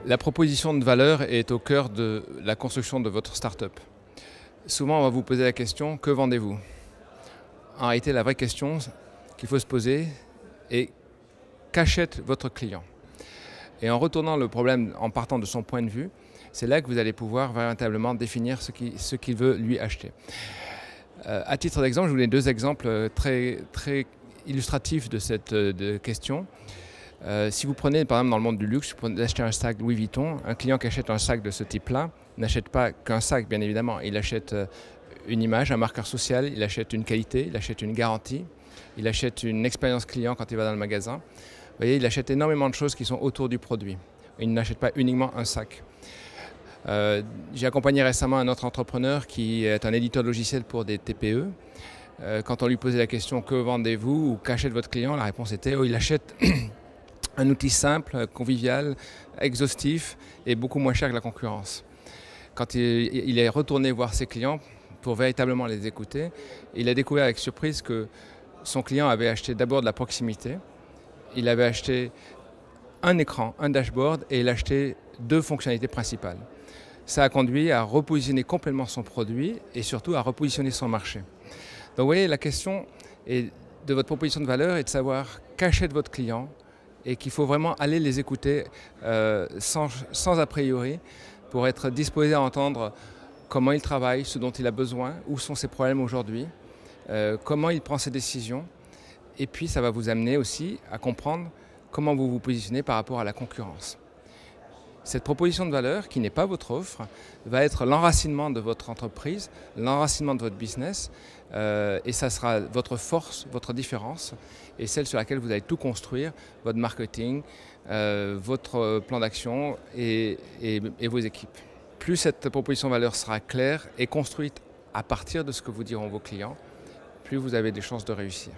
La proposition de valeur est au cœur de la construction de votre start-up. Souvent, on va vous poser la question, que vendez-vous? En réalité, la vraie question qu'il faut se poser est qu'achète votre client? Et en retournant le problème, en partant de son point de vue, c'est là que vous allez pouvoir véritablement définir ce qu'il veut lui acheter. À titre d'exemple, je vous donne deux exemples très illustratifs de cette question. Si vous prenez par exemple dans le monde du luxe, vous achetez un sac Louis Vuitton, un client qui achète un sac de ce type-là n'achète pas qu'un sac bien évidemment, il achète une image, un marqueur social, il achète une qualité, il achète une garantie, il achète une expérience client quand il va dans le magasin. Vous voyez, il achète énormément de choses qui sont autour du produit. Il n'achète pas uniquement un sac. J'ai accompagné récemment un autre entrepreneur qui est un éditeur de logiciels pour des TPE. Quand on lui posait la question « Que vendez-vous » ou « Qu'achète votre client ?» la réponse était « Oh, il achète un outil simple, convivial, exhaustif et beaucoup moins cher que la concurrence. » Quand il est retourné voir ses clients pour véritablement les écouter, il a découvert avec surprise que son client avait acheté d'abord de la proximité, il avait acheté un écran, un dashboard et il a acheté deux fonctionnalités principales. Ça a conduit à repositionner complètement son produit et surtout à repositionner son marché. Donc vous voyez, la question de votre proposition de valeur est de savoir qu'achète votre client et qu'il faut vraiment aller les écouter sans a priori pour être disposé à entendre comment il travaille, ce dont il a besoin, où sont ses problèmes aujourd'hui, comment il prend ses décisions. Et puis ça va vous amener aussi à comprendre comment vous vous positionnez par rapport à la concurrence. Cette proposition de valeur, qui n'est pas votre offre, va être l'enracinement de votre entreprise, l'enracinement de votre business, et ça sera votre force, votre différence, et celle sur laquelle vous allez tout construire, votre marketing, votre plan d'action et vos équipes. Plus cette proposition de valeur sera claire et construite à partir de ce que vous diront vos clients, plus vous avez des chances de réussir.